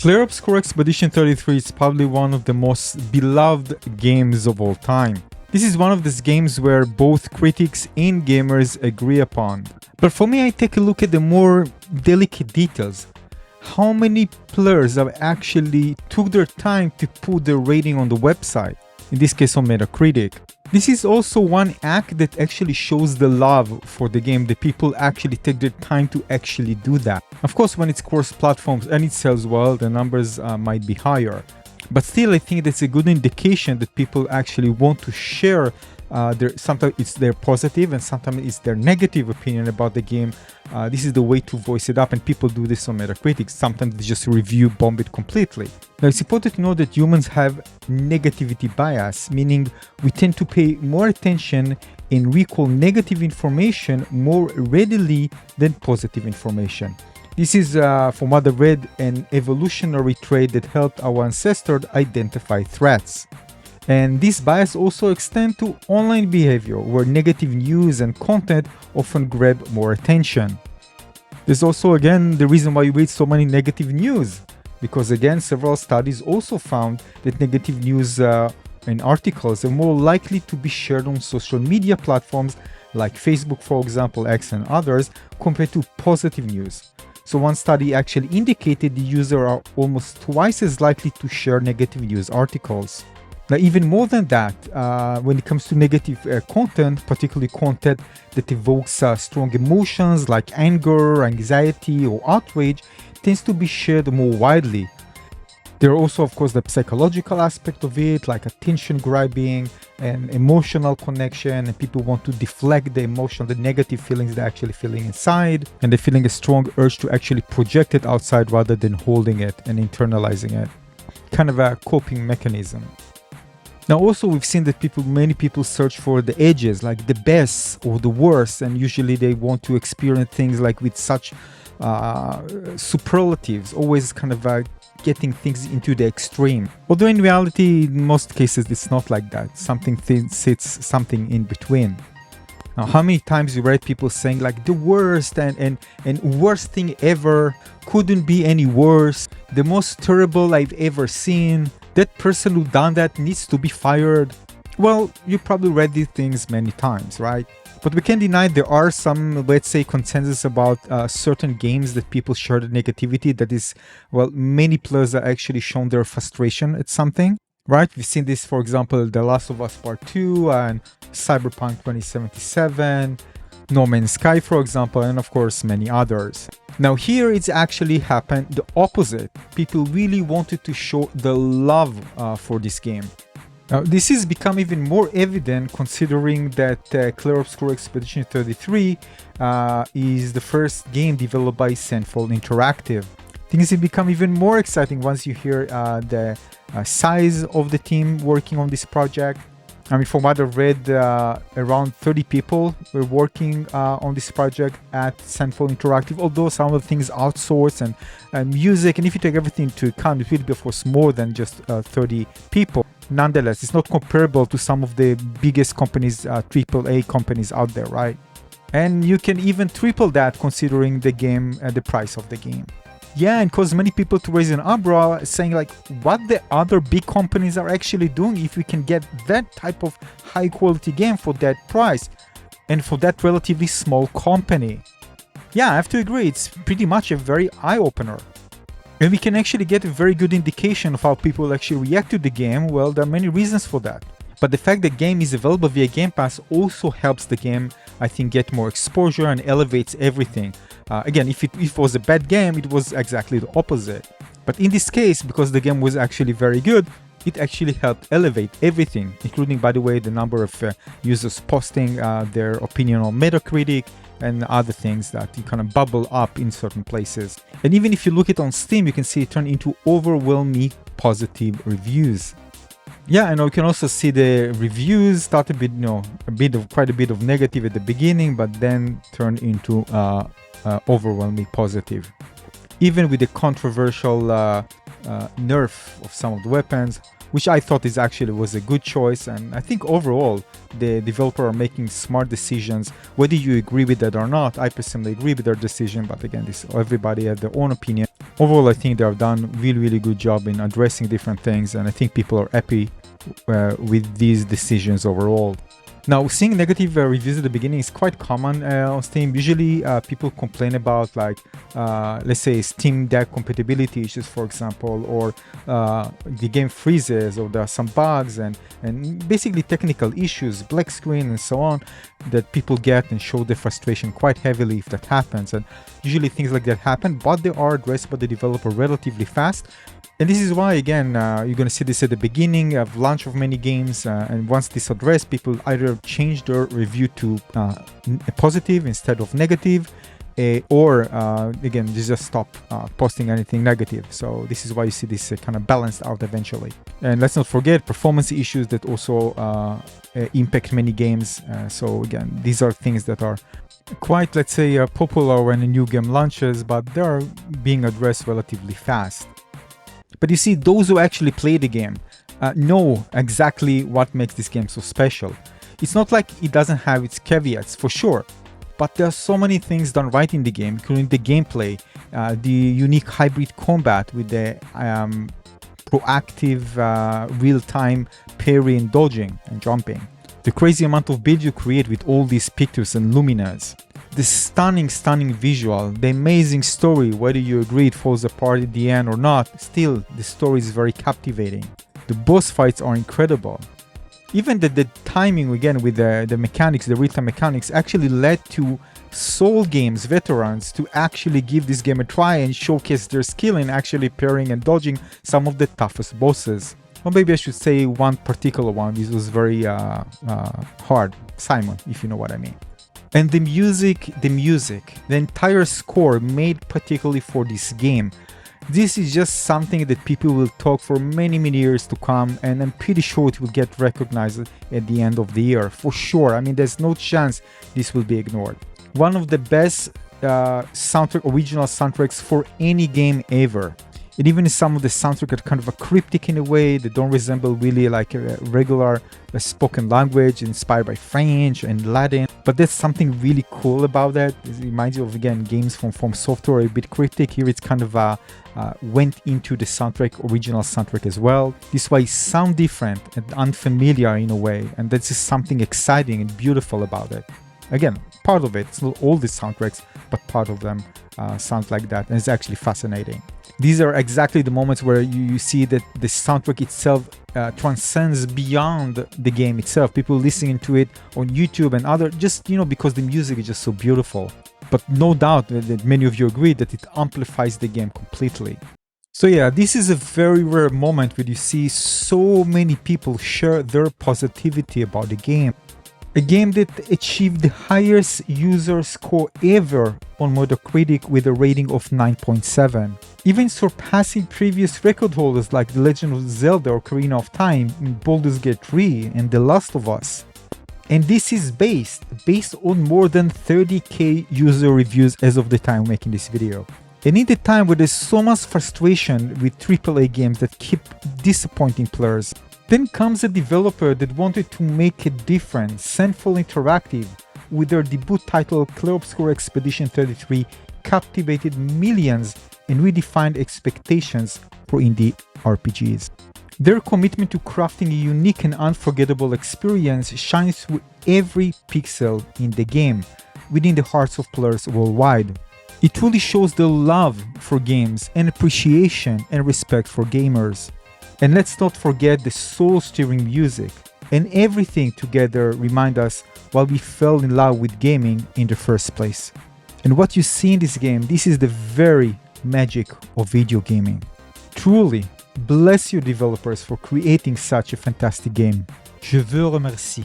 Clear Obscure Expedition 33 is probably one of the most beloved games of all time. This is one of those games where both critics and gamers agree upon. But for me, I take a look at the more delicate details. How many players have actually took their time to put their rating on the website, in this case on Metacritic. This is also one act that actually shows the love for the game, that people actually take their time to actually do that. Of course, when it's cross-platforms and it sells well, the numbers might be higher. But still, I think that's a good indication that people actually want to share sometimes it's their positive and sometimes it's their negative opinion about the game. This is the way to voice it up, and people do this on Metacritic. Sometimes they just review bomb it completely. Now, it's important to know that humans have negativity bias, meaning we tend to pay more attention and recall negative information more readily than positive information. This is, from what I read, an evolutionary trait that helped our ancestors identify threats. And this bias also extends to online behavior, where negative news and content often grab more attention. There's also, again, the reason why you read so many negative news. Because, again, several studies also found that negative news and articles are more likely to be shared on social media platforms like Facebook, for example, X and others, compared to positive news. So one study actually indicated the users are almost twice as likely to share negative news articles. Now, even more than that, when it comes to negative content, particularly content that evokes strong emotions like anger, anxiety, or outrage, tends to be shared more widely. There are also, of course, the psychological aspect of it, like attention grabbing and emotional connection, and people want to deflect the emotion, the negative feelings they're actually feeling inside, and they're feeling a strong urge to actually project it outside rather than holding it and internalizing it. Kind of a coping mechanism. Now, also, we've seen that many people search for the edges, like the best or the worst, and usually they want to experience things like with such superlatives, always kind of getting things into the extreme. Although in reality, in most cases, it's not like that. Something sits something in between. Now, how many times you read people saying like the worst and worst thing ever, couldn't be any worse, the most terrible I've ever seen, that person who done that needs to be fired. Well, you probably read these things many times, right? But we can't deny there are some, let's say, consensus about certain games that people share the negativity. That is, well, many players are actually shown their frustration at something, right? We've seen this, for example, The Last of Us Part 2 and Cyberpunk 2077, No Man's Sky, for example, and of course, many others. Now here it's actually happened the opposite. People really wanted to show the love for this game. Now, this has become even more evident considering that Clear Obscure Expedition 33 is the first game developed by Central Interactive. Things have become even more exciting once you hear the size of the team working on this project. I mean, from what I've read, around 30 people were working on this project at Central Interactive, although some of the things outsourced and music, and if you take everything into account, it will be, of course, more than just 30 people. Nonetheless, it's not comparable to some of the biggest companies, AAA companies out there, right? And you can even triple that considering the game and the price of the game. Yeah, and cause many people to raise an eyebrow saying like, what the other big companies are actually doing if we can get that type of high quality game for that price and for that relatively small company. Yeah, I have to agree, it's pretty much a very eye-opener. And we can actually get a very good indication of how people actually react to the game. Well, there are many reasons for that. But the fact that the game is available via Game Pass also helps the game, I think, get more exposure and elevates everything. Again, if it was a bad game, it was exactly the opposite. But in this case, because the game was actually very good, it actually helped elevate everything, including, by the way, the number of users posting their opinion on Metacritic and other things that you kind of bubble up in certain places. And even if you look it on Steam, you can see it turn into overwhelming positive reviews. Yeah, and you can also see the reviews start quite a bit of negative at the beginning, but then turn into overwhelmingly positive. Even with the controversial nerf of some of the weapons, which I thought was a good choice, and I think overall the developer are making smart decisions. Whether you agree with that or not, I personally agree with their decision, but again, everybody has their own opinion. Overall, I think they have done really good job in addressing different things, and I think people are happy with these decisions overall. Now, seeing negative reviews at the beginning is quite common on Steam. Usually, people complain about, like, let's say, Steam Deck compatibility issues, for example, or the game freezes, or there are some bugs, and basically technical issues, black screen, and so on, that people get and show their frustration quite heavily if that happens. And usually things like that happen, but they are addressed by the developer relatively fast. And this is why, again, you're going to see this at the beginning of launch of many games, and once this addressed, people either change their review to positive instead of negative, or again, they just stop posting anything negative. So this is why you see this kind of balanced out eventually. And let's not forget performance issues that also impact many games. So again, these are things that are quite, let's say, popular when a new game launches, but they are being addressed relatively fast. But you see, those who actually play the game know exactly what makes this game so special. It's not like it doesn't have its caveats, for sure, but there are so many things done right in the game, including the gameplay, the unique hybrid combat with the proactive real-time parry and dodging and jumping, the crazy amount of build you create with all these pictures and luminas, the stunning visual, the amazing story, whether you agree it falls apart at the end or not, still the story is very captivating. The boss fights are incredible. Even the timing, again, with the mechanics, the real-time mechanics, actually led to Soul Games veterans to actually give this game a try and showcase their skill in actually parrying and dodging some of the toughest bosses. Or maybe I should say one particular one. This was very hard. Simon, if you know what I mean. And the music, the entire score made particularly for this game. This is just something that people will talk for many years to come, and I'm pretty sure it will get recognized at the end of the year, for sure. I mean, there's no chance this will be ignored. One of the best original soundtracks for any game ever. And even some of the soundtrack are kind of a cryptic in a way, they don't resemble really like a regular spoken language inspired by French and Latin. But there's something really cool about that. It reminds you of, again, games from Software, a bit cryptic. Here it's kind of went into the original soundtrack as well. This way it sounds different and unfamiliar in a way, and that's just something exciting and beautiful about it. Again, part of it, it's not all the soundtracks, but part of them sound like that, and it's actually fascinating. These are exactly the moments where you see that the soundtrack itself transcends beyond the game itself. People listening to it on YouTube and other, just, because the music is just so beautiful. But no doubt that many of you agree that it amplifies the game completely. So yeah, this is a very rare moment where you see so many people share their positivity about the game. A game that achieved the highest user score ever on Metacritic with a rating of 9.7, even surpassing previous record holders like The Legend of Zelda or Ocarina of Time, Baldur's Gate 3, and The Last of Us. And this is based on more than 30k user reviews as of the time making this video. And in the time where there's so much frustration with AAA games that keep disappointing players, then comes a developer that wanted to make a difference, Sandfall Interactive, with their debut title Clair Obscur Expedition 33, captivated millions and redefined expectations for indie RPGs. Their commitment to crafting a unique and unforgettable experience shines through every pixel in the game, within the hearts of players worldwide. It truly shows their love for games and appreciation and respect for gamers. And let's not forget the soul-stirring music, and everything together remind us why we fell in love with gaming in the first place. And what you see in this game, this is the very magic of video gaming. Truly, bless you developers for creating such a fantastic game. Je vous remercie.